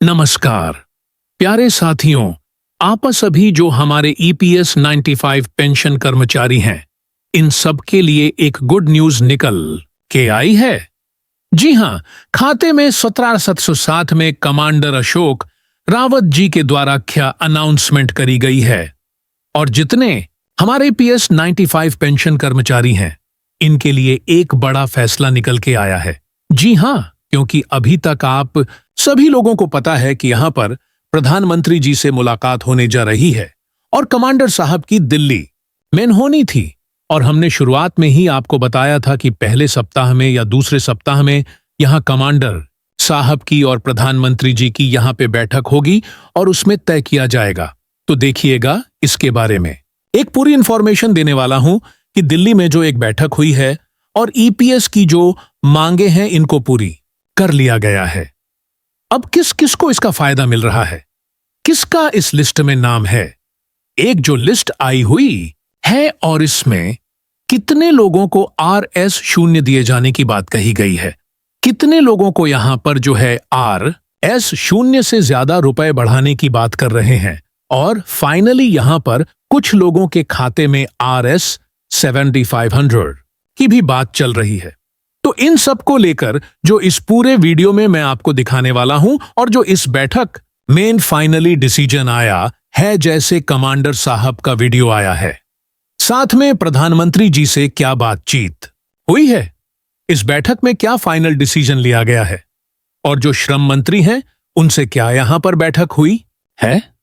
नमस्कार प्यारे साथियों, आप सभी जो हमारे ईपीएस 95 पेंशन कर्मचारी हैं, इन सब के लिए एक गुड न्यूज निकल के आई है। जी हां, खाते में 17,707 में कमांडर अशोक रावत जी के द्वारा क्या अनाउंसमेंट करी गई है। और जितने हमारे ईपीएस 95 पेंशन कर्मचारी हैं, इनके लिए एक बड़ा फैसला निकल के आया है। जी हां, क्योंकि अभी तक आप सभी लोगों को पता है कि यहां पर प्रधानमंत्री जी से मुलाकात होने जा रही है और कमांडर साहब की दिल्ली में होनी थी। और हमने शुरुआत में ही आपको बताया था कि पहले सप्ताह में या दूसरे सप्ताह में यहां कमांडर साहब की और प्रधानमंत्री जी की यहां पे बैठक होगी और उसमें तय किया जाएगा। तो देखिएगा, इसके बारे में एक पूरी इंफॉर्मेशन देने वाला हूं कि दिल्ली में जो एक बैठक हुई है और ईपीएस की जो मांगे हैं, इनको पूरी कर लिया गया है। अब किस किस को इसका फायदा मिल रहा है, किसका इस लिस्ट में नाम है। एक जो लिस्ट आई हुई है और इसमें कितने लोगों को RS0 दिए जाने की बात कही गई है, कितने लोगों को यहां पर जो है RS0 से ज्यादा रुपए बढ़ाने की बात कर रहे हैं। और फाइनली यहां पर कुछ लोगों के खाते में RS7500 की भी बात चल रही है। तो इन सब को लेकर जो इस पूरे वीडियो में मैं आपको दिखाने वाला हूं और जो इस बैठक मेन फाइनली डिसीजन आया है, जैसे कमांडर साहब का वीडियो आया है, साथ में प्रधानमंत्री जी से क्या बातचीत हुई है, इस बैठक में क्या फाइनल डिसीजन लिया गया है, और जो श्रम मंत्री हैं उनसे क्या यहां पर बैठक हुई है।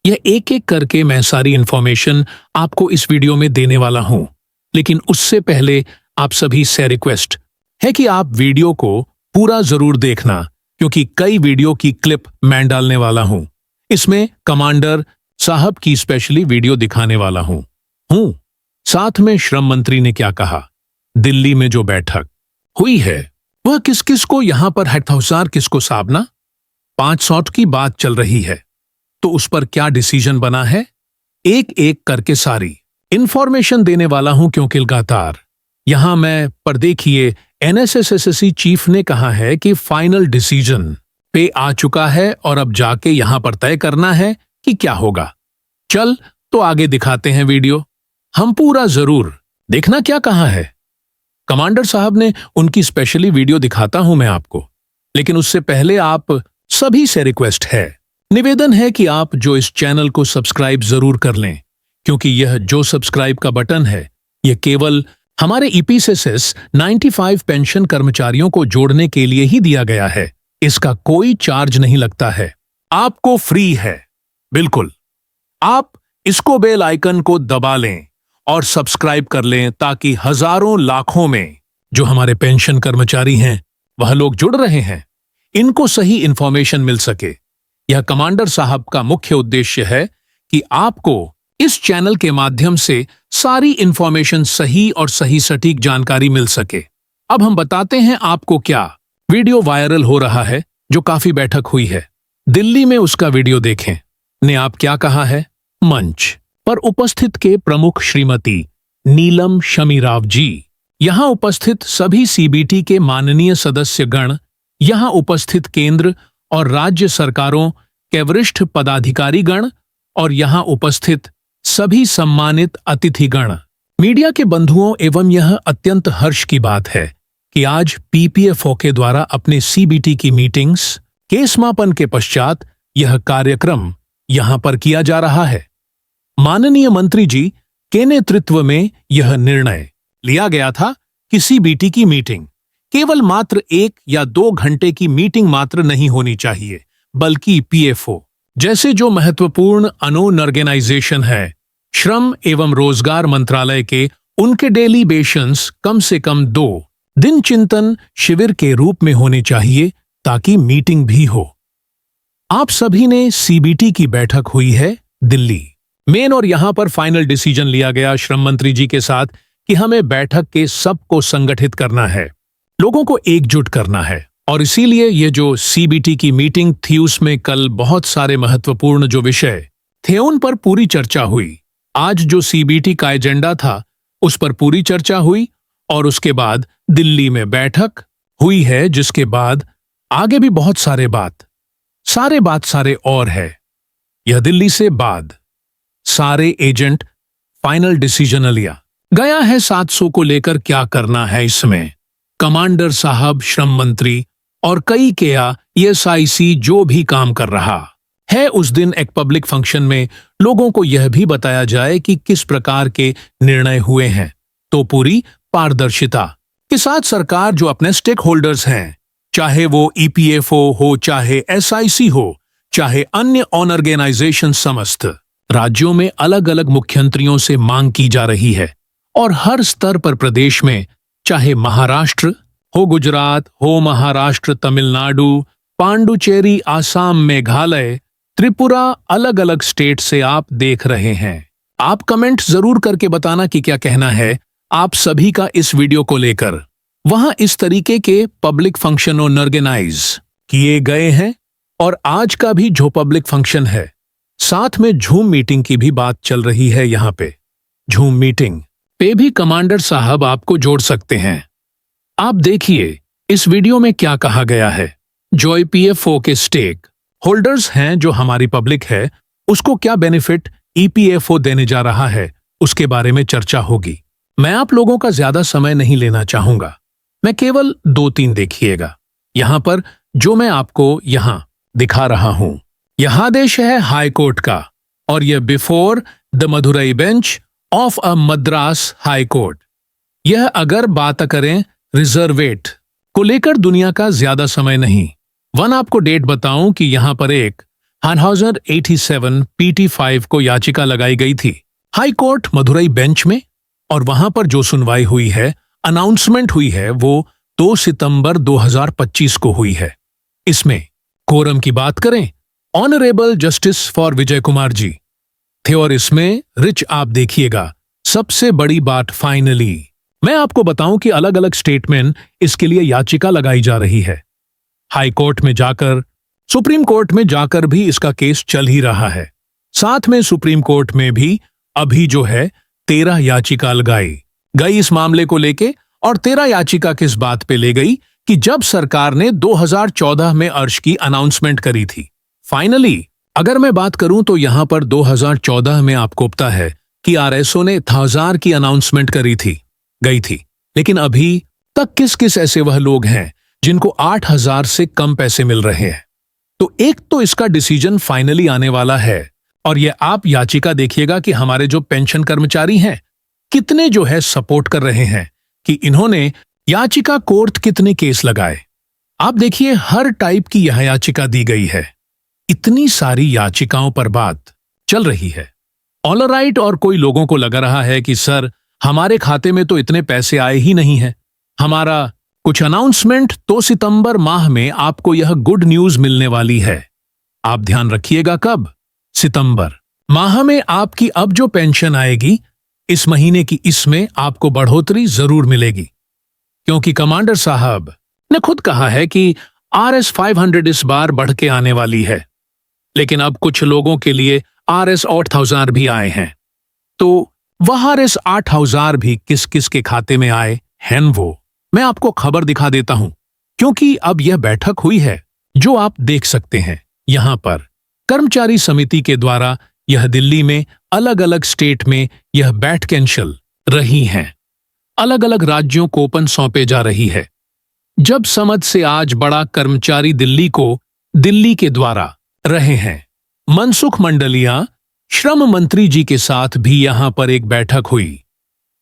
यह एक एक करके मैं सारी इंफॉर्मेशन आपको इस वीडियो में देने वाला हूं। लेकिन उससे पहले आप सभी से रिक्वेस्ट है कि आप वीडियो को पूरा जरूर देखना, क्योंकि कई वीडियो की क्लिप मैं डालने वाला हूं। इसमें कमांडर साहब की स्पेशली वीडियो दिखाने वाला हूं। साथ में श्रम मंत्री ने क्या कहा, दिल्ली में जो बैठक हुई है वह किस किस को यहां पर हथौसार, किसको साबना 500 की बात चल रही है, तो उस पर क्या डिसीजन बना है, एक एक करके सारी इंफॉर्मेशन देने वाला हूं। क्योंकि लगातार यहां मैं पर देखिए, NSSSC चीफ ने कहा है कि फाइनल डिसीजन पे आ चुका है और अब जाके यहां पर तय करना है कि क्या होगा। चल तो आगे दिखाते हैं वीडियो, हम पूरा जरूर देखना क्या कहा है कमांडर साहब ने। उनकी स्पेशली वीडियो दिखाता हूं मैं आपको, लेकिन उससे पहले आप सभी से रिक्वेस्ट है, निवेदन है कि आप जो इस चैनल को सब्सक्राइब जरूर कर लें, क्योंकि यह जो सब्सक्राइब का बटन है, यह केवल हमारे ईपीएस 95 पेंशन कर्मचारियों को जोड़ने के लिए ही दिया गया है। इसका कोई चार्ज नहीं लगता है, आपको फ्री है बिल्कुल। आप इसको बेल आइकन को दबा लें और सब्सक्राइब कर लें, ताकि हजारों लाखों में जो हमारे पेंशन कर्मचारी हैं, वह लोग जुड़ रहे हैं, इनको सही इंफॉर्मेशन मिल सके। यह कमांडर साहब का मुख्य उद्देश्य है कि आपको इस चैनल के माध्यम से सारी इंफॉर्मेशन सही और सही सटीक जानकारी मिल सके। अब हम बताते हैं आपको क्या वीडियो वायरल हो रहा है, जो काफी बैठक हुई है दिल्ली में, उसका वीडियो देखें। ने आप क्या कहा है। मंच पर उपस्थित के प्रमुख श्रीमती नीलम शमी राव जी, यहां उपस्थित सभी सीबीटी के माननीय सदस्य गण, यहां उपस्थित केंद्र और राज्य सरकारों के वरिष्ठ पदाधिकारी गण, और यहां उपस्थित सभी सम्मानित अतिथिगण, मीडिया के बंधुओं एवं यह अत्यंत हर्ष की बात है कि आज पीपीएफओ के द्वारा अपने सीबीटी की मीटिंग्स के समापन के पश्चात यह कार्यक्रम यहां पर किया जा रहा है। माननीय मंत्री जी के नेतृत्व में यह निर्णय लिया गया था कि सीबीटी की मीटिंग केवल मात्र 1 या 2 घंटे की मीटिंग मात्र नहीं होनी चाहिए, बल्कि पीएफओ जैसे जो महत्वपूर्ण अनोन ऑर्गेनाइजेशन है, श्रम एवं रोजगार मंत्रालय के, उनके डेली बेशंस कम से कम 2 दिन चिंतन शिविर के रूप में होने चाहिए, ताकि मीटिंग भी हो। आप सभी ने सीबीटी की बैठक हुई है दिल्ली मेन, और यहां पर फाइनल डिसीजन लिया गया श्रम मंत्री जी के साथ कि हमें बैठक के सबको संगठित करना है, लोगों को एकजुट करना है। और इसीलिए ये जो सीबीटी की मीटिंग थी, उसमें कल बहुत सारे महत्वपूर्ण जो विषय थे उन पर पूरी चर्चा हुई। आज जो सीबीटी का एजेंडा था उस पर पूरी चर्चा हुई, और उसके बाद दिल्ली में बैठक हुई है, जिसके बाद आगे भी बहुत सारे बात सारे बात सारे और है। यह दिल्ली से बाद सारे एजेंट फाइनल डिसीजन लिया गया है। 700 को लेकर क्या करना है इसमें। कमांडर साहब, श्रम मंत्री और कई केया ESIC जो भी काम कर रहा है, उस दिन एक पब्लिक फंक्शन में लोगों को यह भी बताया जाए कि किस प्रकार के निर्णय हुए हैं। तो पूरी पारदर्शिता के साथ सरकार जो अपने स्टेक होल्डर्स हैं, चाहे वो EPFO हो, चाहे SIC हो, चाहे अन्य ऑर्गेनाइजेशन, समस्त राज्यों में अलग अलग मुख्यमंत्रियों से मांग की जा रही है। और हर स्तर पर प्रदेश में, चाहे महाराष्ट्र हो, गुजरात हो, महाराष्ट्र, तमिलनाडु, पांडुचेरी, आसाम, मेघालय, त्रिपुरा, अलग अलग स्टेट से आप देख रहे हैं। आप कमेंट जरूर करके बताना कि क्या कहना है आप सभी का इस वीडियो को लेकर। वहां इस तरीके के पब्लिक फंक्शन ऑर्गेनाइज किए गए हैं और आज का भी जो पब्लिक फंक्शन है, साथ में झूम मीटिंग की भी बात चल रही है। यहाँ पे झूम मीटिंग पे भी कमांडर साहब आपको जोड़ सकते हैं। आप देखिए इस वीडियो में क्या कहा गया है। जो EPFO के स्टेक होल्डर्स हैं, जो हमारी पब्लिक है, उसको क्या बेनिफिट EPFO देने जा रहा है, उसके बारे में चर्चा होगी। मैं आप लोगों का ज्यादा समय नहीं लेना चाहूंगा, मैं केवल 2-3 देखिएगा। यहां पर जो मैं आपको यहां दिखा रहा हूं, यह आदेश है हाई कोर्ट का और यह before the Madurai bench of a Madras high court. यह अगर बात करें रिजर्वेट को लेकर दुनिया का ज्यादा समय नहीं। आपको डेट बताऊं कि यहां पर एक 1087 PT5 को याचिका लगाई गई थी हाई कोर्ट मदुरई बेंच में, और वहां पर जो सुनवाई हुई है, अनाउंसमेंट हुई है, वो 2 सितंबर 2025 को हुई है। इसमें कोरम की बात करें, honourable justice for Vijay Kumar ji थे और इसमें रिच आप देखिएगा। सबसे बड़ी बात, फाइनली मैं आपको बताऊं कि अलग अलग स्टेट में इसके लिए याचिका लगाई जा रही है। हाई कोर्ट में जाकर, सुप्रीम कोर्ट में जाकर भी इसका केस चल ही रहा है। साथ में सुप्रीम कोर्ट में भी अभी जो है 13 याचिका लगाई गई इस मामले को लेके। और 13 याचिका किस बात पे ले गई कि जब सरकार ने 2014 में अर्श की अनाउंसमेंट करी थी। फाइनली अगर मैं बात करूं तो यहां पर 2014 में आपको पता है कि RSO ने 1000 की अनाउंसमेंट करी थी, गई थी। लेकिन अभी तक किस किस ऐसे वह लोग हैं जिनको 8000 से कम पैसे मिल रहे हैं। तो एक तो इसका डिसीजन फाइनली आने वाला है। और ये आप याचिका देखिएगा कि हमारे जो पेंशन कर्मचारी हैं कितने जो है सपोर्ट कर रहे हैं कि इन्होंने याचिका कोर्ट कितने केस लगाए। आप देखिए हर टाइप की यह याचिका दी गई है। इतनी सारी याचिकाओं पर बात चल रही है। ऑलराइट, और कोई लोगों को लग रहा है कि सर हमारे खाते में तो इतने पैसे आए ही नहीं है, हमारा कुछ अनाउंसमेंट तो सितंबर माह में आपको यह गुड न्यूज मिलने वाली है। आप ध्यान रखिएगा कब, सितंबर माह में आपकी अब जो पेंशन आएगी इस महीने की, इसमें आपको बढ़ोतरी जरूर मिलेगी। क्योंकि कमांडर साहब ने खुद कहा है कि RS 500 इस बार बढ़ के आने वाली है। लेकिन अब कुछ लोगों के लिए RS 8000 भी आए हैं। तो वह RS 8000 भी किस किस के खाते में आए हैं वो मैं आपको खबर दिखा देता हूं। क्योंकि अब यह बैठक हुई है जो आप देख सकते हैं यहां पर कर्मचारी समिति के द्वारा। यह दिल्ली में अलग अलग स्टेट में यह बैठकें चल रही हैं। अलग अलग राज्यों को ओपन सौंपे जा रही है। जब समझ से आज बड़ा कर्मचारी दिल्ली के द्वारा रहे हैं। मनसुख मंडालिया श्रम मंत्री जी के साथ भी यहां पर एक बैठक हुई,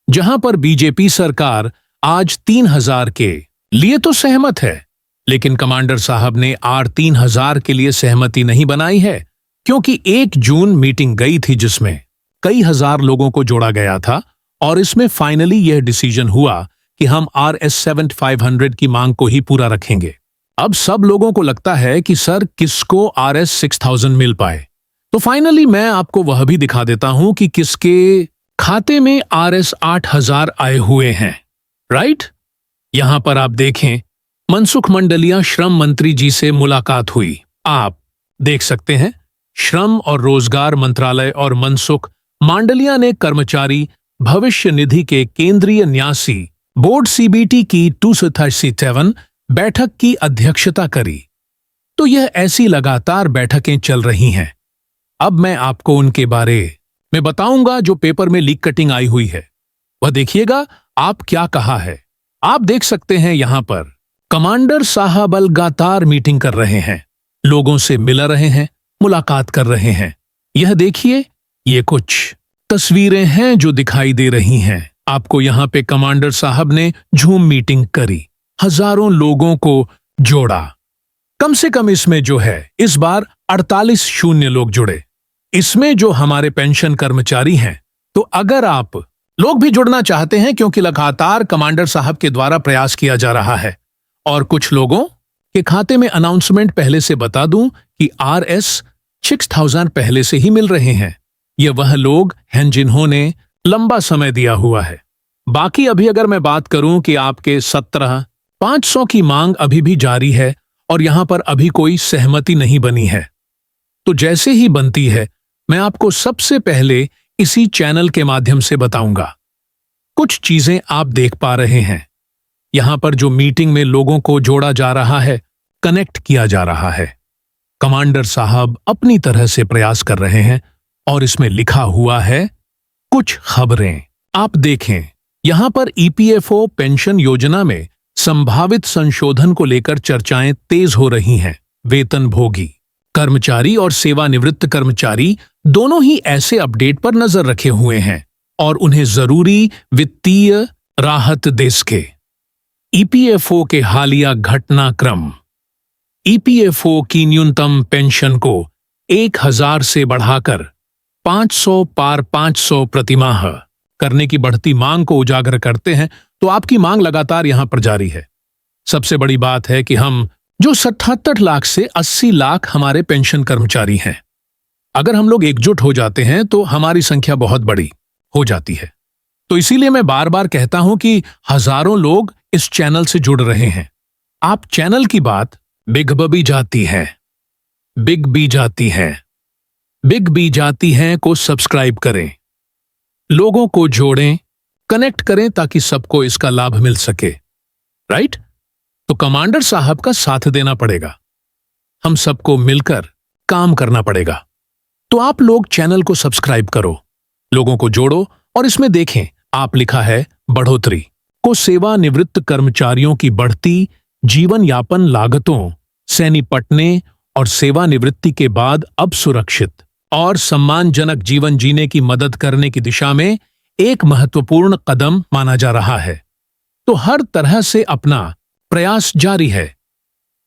जहां पर बीजेपी सरकार आज 3000 के लिए तो सहमत है, लेकिन कमांडर साहब ने R3000 के लिए सहमति नहीं बनाई है। क्योंकि 1 जून मीटिंग गई थी जिसमें कई हजार लोगों को जोड़ा गया था और इसमें फाइनली यह डिसीजन हुआ कि हम RS 7500 की मांग को ही पूरा रखेंगे। अब सब लोगों को लगता है कि सर किसको RS 6000 मिल पाए, तो फाइनली मैं आपको वह भी दिखा देता हूं कि किसके खाते में RS 8000 आए हुए हैं। राइट, यहां पर आप देखें मनसुख मंडालिया श्रम मंत्री जी से मुलाकात हुई। आप देख सकते हैं श्रम और रोजगार मंत्रालय और मनसुख मंडालिया ने कर्मचारी भविष्य निधि के केंद्रीय न्यासी बोर्ड CBT की 237 बैठक की अध्यक्षता करी। तो यह ऐसी लगातार बैठकें चल रही हैं। अब मैं आपको उनके बारे में बताऊंगा जो पेपर में लीक कटिंग आई हुई है। वह देखिएगा आप क्या कहा है। आप देख सकते हैं यहां पर कमांडर साहब लगातार मीटिंग कर रहे हैं, लोगों से मिल रहे हैं, मुलाकात कर रहे हैं। यह देखिए, ये कुछ तस्वीरें हैं जो दिखाई दे रही हैं आपको। यहां पे कमांडर साहब ने जूम मीटिंग करी, हजारों लोगों को जोड़ा। कम से कम इसमें जो है इस बार 48 शून्य लोग जुड़े। इसमें जो हमारे पेंशन कर्मचारी हैं, तो अगर आप लोग भी जुड़ना चाहते हैं, क्योंकि लगातार कमांडर साहब के द्वारा प्रयास किया जा रहा है। और कुछ लोगों के खाते में अनाउंसमेंट पहले से बता दूं कि RS 6000 पहले से ही मिल रहे हैं। ये वह लोग हैं जिन्होंने लंबा समय दिया हुआ है। बाकी अभी अगर मैं बात करूं कि आपके 17,500 की मांग अभी भी जारी है और यहां पर अभी कोई सहमति नहीं बनी है, तो जैसे ही बनती है मैं आपको सबसे पहले इसी चैनल के माध्यम से बताऊंगा। कुछ चीजें आप देख पा रहे हैं यहां पर, जो मीटिंग में लोगों को जोड़ा जा रहा है, कनेक्ट किया जा रहा है। कमांडर साहब अपनी तरह से प्रयास कर रहे हैं और इसमें लिखा हुआ है कुछ खबरें। आप देखें यहां पर EPFO पेंशन योजना में संभावित संशोधन को लेकर चर्चाएं तेज हो रही हैं। वेतनभोगी कर्मचारी और सेवानिवृत्त कर्मचारी दोनों ही ऐसे अपडेट पर नजर रखे हुए हैं और उन्हें जरूरी वित्तीय राहत दे सके। EPFO के हालिया घटनाक्रम। EPFO की न्यूनतम पेंशन को 1000 से बढ़ाकर 500 पार 500 प्रतिमाह करने की बढ़ती मांग को उजागर करते हैं। तो आपकी मांग लगातार यहां पर जारी है। सबसे बड़ी बात है कि हम जो 77 लाख से 80 लाख हमारे पेंशन कर्मचारी हैं, अगर हम लोग एकजुट हो जाते हैं तो हमारी संख्या बहुत बड़ी हो जाती है। तो इसीलिए मैं बार बार कहता हूं कि हजारों लोग इस चैनल से जुड़ रहे हैं। आप चैनल की बात बिग बी जाती है, बिग बी जाती है, बिग बी जाती है को सब्सक्राइब करें, लोगों को जोड़ें, कनेक्ट करें ताकि सबको इसका लाभ मिल सके। राइट? तो कमांडर साहब का साथ देना पड़ेगा, हम सबको मिलकर काम करना पड़ेगा। तो आप लोग चैनल को सब्सक्राइब करो, लोगों को जोड़ो और इसमें देखें आप लिखा है बढ़ोतरी को सेवानिवृत्त कर्मचारियों की बढ़ती जीवन यापन लागतों से निपटने और सेवानिवृत्ति के बाद अब सुरक्षित और सम्मानजनक जीवन जीने की मदद करने की दिशा में एक महत्वपूर्ण कदम माना जा रहा है। तो हर तरह से अपना प्रयास जारी है।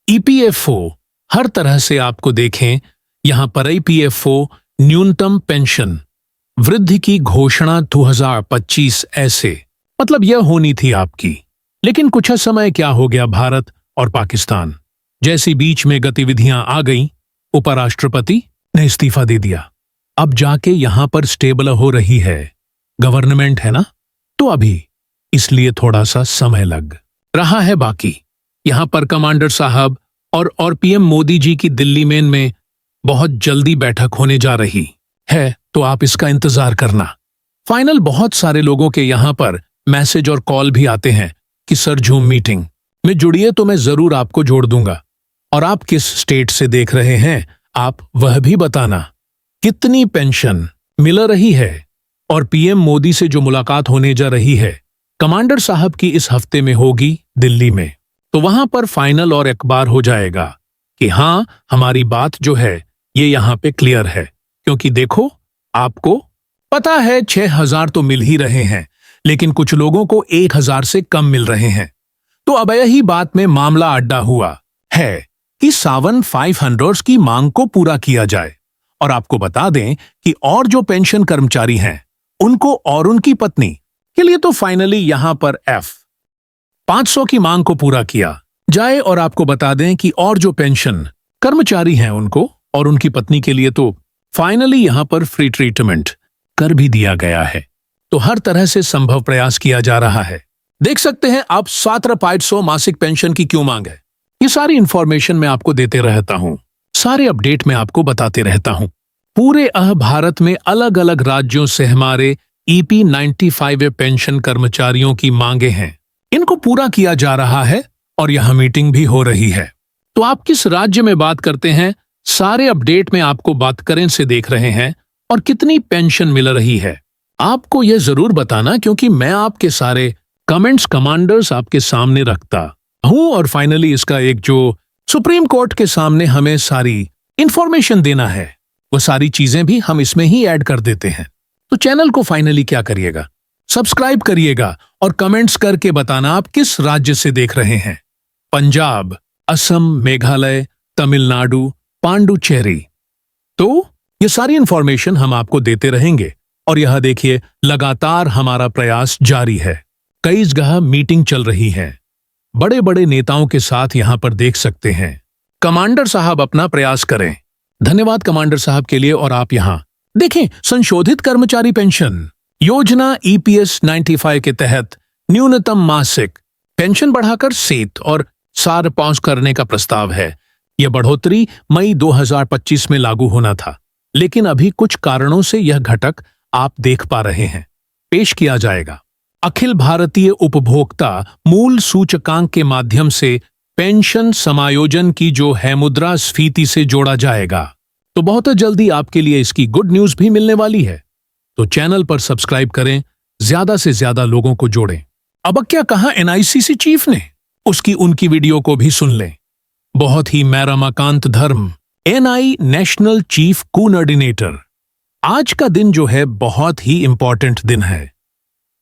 EPFO हर तरह से आपको देखें यहां पर EPFO न्यूनतम पेंशन वृद्धि की घोषणा 2025 ऐसे मतलब यह होनी थी आपकी, लेकिन कुछ समय क्या हो गया, भारत और पाकिस्तान जैसी बीच में गतिविधियां आ गईं, उपराष्ट्रपति ने इस्तीफा दे दिया। अब जाके यहां पर स्टेबल हो रही है गवर्नमेंट, है ना? तो अभी इसलिए थोड़ा सा समय लग रहा है। बाकी यहां पर कमांडर साहब और PM मोदी जी की दिल्ली में बहुत जल्दी बैठक होने जा रही है, तो आप इसका इंतजार करना। फाइनल बहुत सारे लोगों के यहां पर मैसेज और कॉल भी आते हैं कि सर जूम मीटिंग में जुड़िए, तो मैं जरूर आपको जोड़ दूंगा। और आप किस स्टेट से देख रहे हैं आप वह भी बताना, कितनी पेंशन मिल रही है और PM मोदी से जो मुलाकात होने जा रही है कमांडर साहब की इस हफ्ते में होगी दिल्ली में, तो वहां पर फाइनल और अखबार हो जाएगा कि हां हमारी बात जो है ये यहां पे क्लियर है। क्योंकि देखो आपको पता है 6000 तो मिल ही रहे हैं, लेकिन कुछ लोगों को 1000 से कम मिल रहे हैं। तो अब यही बात में मामला अड्डा हुआ है कि 7500 की मांग को पूरा किया जाए। और आपको बता दें कि और जो पेंशन कर्मचारी हैं उनको और उनकी पत्नी के लिए तो फाइनली यहां पर 500 की मांग को पूरा किया जाए। और आपको बता दें कि और जो पेंशन कर्मचारी हैं उनको और उनकी पत्नी के लिए तो फाइनली यहां पर फ्री ट्रीटमेंट कर भी दिया गया है। तो हर तरह से संभव प्रयास किया जा रहा है। देख सकते हैं आप 17,500 मासिक पेंशन की क्यों मांग है। ये सारी इंफॉर्मेशन मैं आपको देते रहता हूं, सारे अपडेट मैं आपको बताते रहता हूं। पूरे भारत में अलग अलग राज्यों से हमारे EP 95 पेंशन कर्मचारियों की मांगे हैं, इनको पूरा किया जा रहा है और यहां मीटिंग भी हो रही है। तो तो आप किस राज्य में बात करते हैं, सारे अपडेट में आपको बात करें से देख रहे हैं और कितनी पेंशन मिल रही है आपको यह जरूर बताना, क्योंकि मैं आपके सारे कमेंट्स कमांडर्स आपके सामने रखता हूं और फाइनली इसका एक जो सुप्रीम कोर्ट के सामने हमें सारी इंफॉर्मेशन देना है, वो सारी चीजें भी हम इसमें ही ऐड कर देते हैं। तो चैनल को फाइनली क्या करिएगा, सब्सक्राइब करिएगा और कमेंट्स करके बताना आप किस राज्य से देख रहे हैं। पंजाब, असम, मेघालय, तमिलनाडु, पांडुचेरी। तो ये सारी इंफॉर्मेशन हम आपको देते रहेंगे और यह देखिए लगातार हमारा प्रयास जारी है। कई जगह मीटिंग चल रही है, बड़े बड़े नेताओं के साथ यहां पर देख सकते हैं। कमांडर साहब अपना प्रयास करें। धन्यवाद कमांडर साहब के लिए। और आप यहां देखें, संशोधित कर्मचारी पेंशन योजना EPS 95 के तहत न्यूनतम मासिक पेंशन बढ़ाकर 7 और 4 करने का प्रस्ताव है। यह बढ़ोतरी मई 2025 में लागू होना था, लेकिन अभी कुछ कारणों से यह घटक आप देख पा रहे हैं पेश किया जाएगा। अखिल भारतीय उपभोक्ता मूल सूचकांक के माध्यम से पेंशन समायोजन की जो है मुद्रास्फीति से जोड़ा जाएगा। तो बहुत जल्दी आपके लिए इसकी गुड न्यूज भी मिलने वाली है। तो चैनल पर सब्सक्राइब करें, ज्यादा से ज्यादा लोगों को जोड़ें। अब क्या कहा NICC चीफ ने, उसकी उनकी वीडियो को भी सुन लें। बहुत ही रमाकांत धर्म, NI नेशनल चीफ कोऑर्डिनेटर। आज का दिन जो है बहुत ही इंपॉर्टेंट दिन है।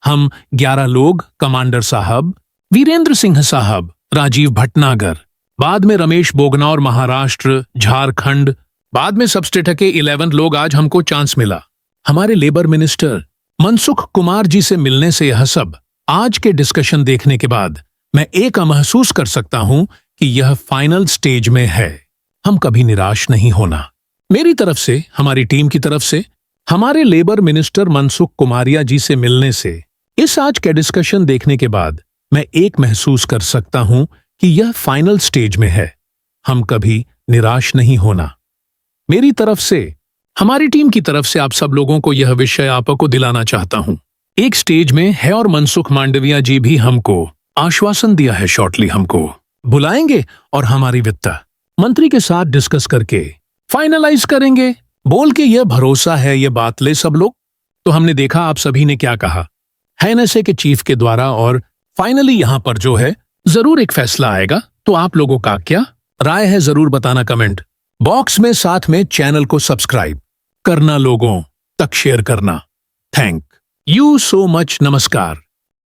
हम 11 लोग, कमांडर साहब, वीरेंद्र सिंह साहब, राजीव भटनागर, बाद में रमेश बोगनौर महाराष्ट्र, झारखंड, बाद में सबस्टेट के 11 लोग आज हमको चांस मिला। हमारे लेबर मिनिस्टर मनसुख कुमार जी से मिलने से यह सब आज के डिस्कशन देखने के बाद मैं एक महसूस कर सकता हूं कि यह फाइनल स्टेज में है। हम कभी निराश नहीं होना। मेरी तरफ से, हमारी टीम की तरफ से, हमारे लेबर मिनिस्टर मनसुख कुमारिया जी से मिलने से, इस आज के डिस्कशन देखने के बाद मैं एक महसूस कर सकता हूं कि यह फाइनल स्टेज में है। हम कभी निराश नहीं होना। मेरी तरफ से, हमारी टीम की तरफ से आप सब लोगों को यह विषय आपको दिलाना चाहता हूं। एक स्टेज में है और मनसुख मांडविया जी भी हमको आश्वासन दिया है, शॉर्टली हमको बुलाएंगे और हमारी वित्त मंत्री के साथ डिस्कस करके फाइनलाइज करेंगे, बोल के यह भरोसा है, यह बात ले सब लोग। तो हमने देखा आप सभी ने क्या कहा है NSA के चीफ के द्वारा, और फाइनली यहां पर जो है जरूर एक फैसला आएगा। तो आप लोगों का क्या राय है जरूर बताना कमेंट बॉक्स में, साथ में चैनल को सब्सक्राइब करना, लोगों तक शेयर करना। Thank you so much. नमस्कार।